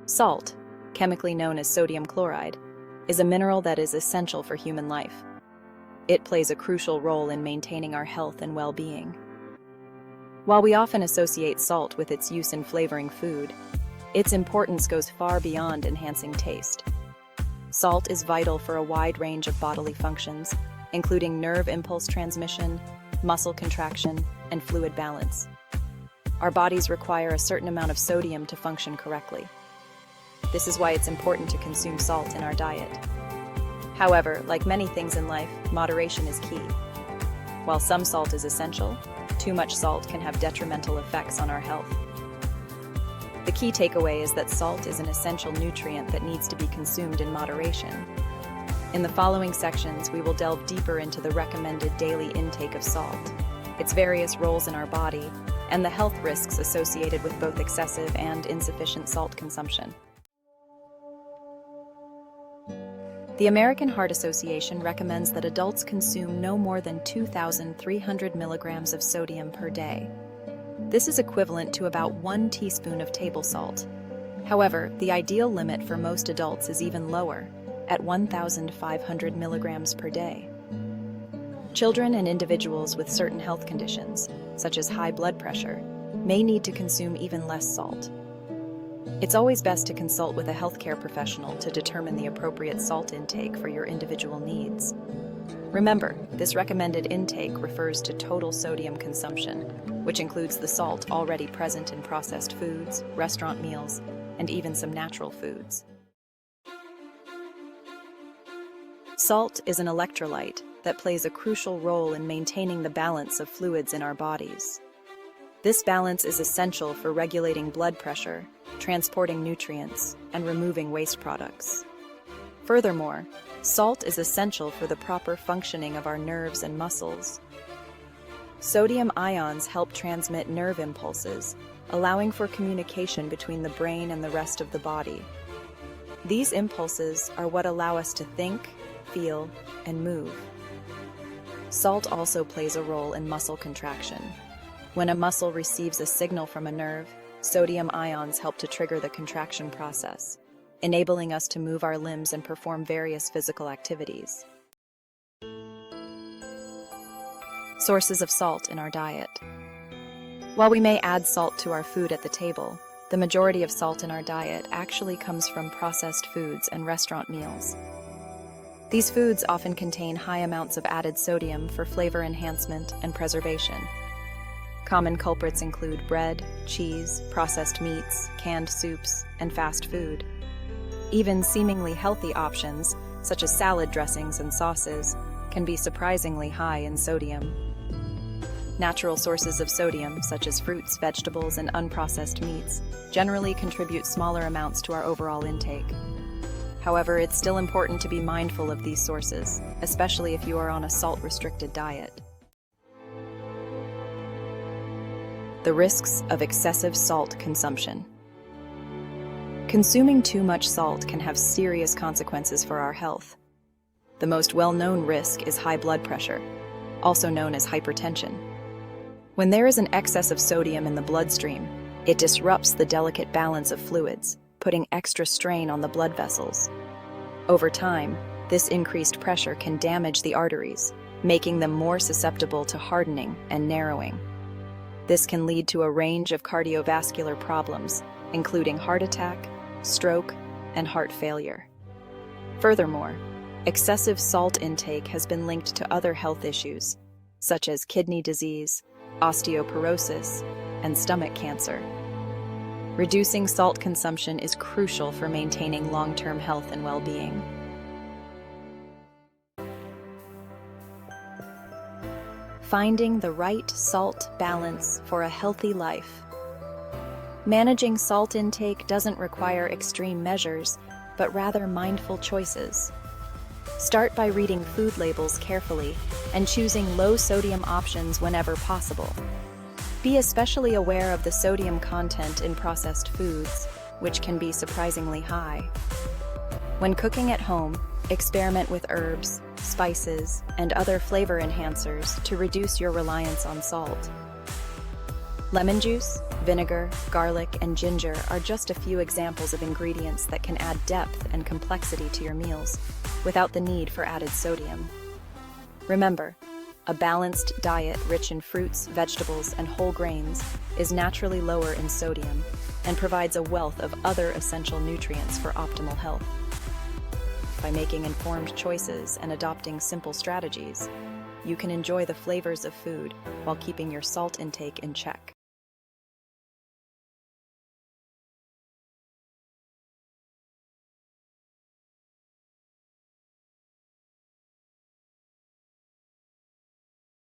Salt, chemically known as sodium chloride, is a mineral that is essential for human life. It plays a crucial role in maintaining our health and well-being. While we often associate salt with its use in flavoring food, its importance goes far beyond enhancing taste. Salt is vital for a wide range of bodily functions, including nerve impulse transmission, muscle contraction, and fluid balance. Our bodies require a certain amount of sodium to function correctly. This is why it's important to consume salt in our diet. However, like many things in life, moderation is key. While some salt is essential, too much salt can have detrimental effects on our health. The key takeaway is that salt is an essential nutrient that needs to be consumed in moderation. In the following sections, we will delve deeper into the recommended daily intake of salt, its various roles in our body, and the health risks associated with both excessive and insufficient salt consumption. The American Heart Association recommends that adults consume no more than 2,300 milligrams of sodium per day. This is equivalent to about 1 teaspoon of table salt. However, the ideal limit for most adults is even lower, at 1,500 milligrams per day. Children and individuals with certain health conditions, such as high blood pressure, may need to consume even less salt. It's always best to consult with a healthcare professional to determine the appropriate salt intake for your individual needs. Remember, this recommended intake refers to total sodium consumption, which includes the salt already present in processed foods, restaurant meals, and even some natural foods. Salt is an electrolyte that plays a crucial role in maintaining the balance of fluids in our bodies. This balance is essential for regulating blood pressure, transporting nutrients, and removing waste products. Furthermore, salt is essential for the proper functioning of our nerves and muscles. Sodium ions help transmit nerve impulses, allowing for communication between the brain and the rest of the body. These impulses are what allow us to think, feel, and move. Salt also plays a role in muscle contraction. When a muscle receives a signal from a nerve, sodium ions help to trigger the contraction process, enabling us to move our limbs and perform various physical activities. Sources of salt in our diet. While we may add salt to our food at the table, the majority of salt in our diet actually comes from processed foods and restaurant meals. These foods often contain high amounts of added sodium for flavor enhancement and preservation. Common culprits include bread, cheese, processed meats, canned soups, and fast food. Even seemingly healthy options, such as salad dressings and sauces, can be surprisingly high in sodium. Natural sources of sodium, such as fruits, vegetables, and unprocessed meats, generally contribute smaller amounts to our overall intake. However, it's still important to be mindful of these sources, especially if you are on a salt-restricted diet. The risks of excessive salt consumption. Consuming too much salt can have serious consequences for our health. The most well-known risk is high blood pressure, also known as hypertension. When there is an excess of sodium in the bloodstream, it disrupts the delicate balance of fluids, putting extra strain on the blood vessels. Over time, this increased pressure can damage the arteries, making them more susceptible to hardening and narrowing. This can lead to a range of cardiovascular problems, including heart attack, stroke, and heart failure. Furthermore, excessive salt intake has been linked to other health issues, such as kidney disease, osteoporosis, and stomach cancer. Reducing salt consumption is crucial for maintaining long-term health and well-being. Finding the right salt balance for a healthy life. Managing salt intake doesn't require extreme measures, but rather mindful choices. Start by reading food labels carefully and choosing low-sodium options whenever possible. Be especially aware of the sodium content in processed foods, which can be surprisingly high. When cooking at home, experiment with herbs, spices, and other flavor enhancers to reduce your reliance on salt. Lemon juice, vinegar, garlic, and ginger are just a few examples of ingredients that can add depth and complexity to your meals without the need for added sodium. Remember, a balanced diet rich in fruits, vegetables, and whole grains is naturally lower in sodium and provides a wealth of other essential nutrients for optimal health. By making informed choices and adopting simple strategies, you can enjoy the flavors of food while keeping your salt intake in check.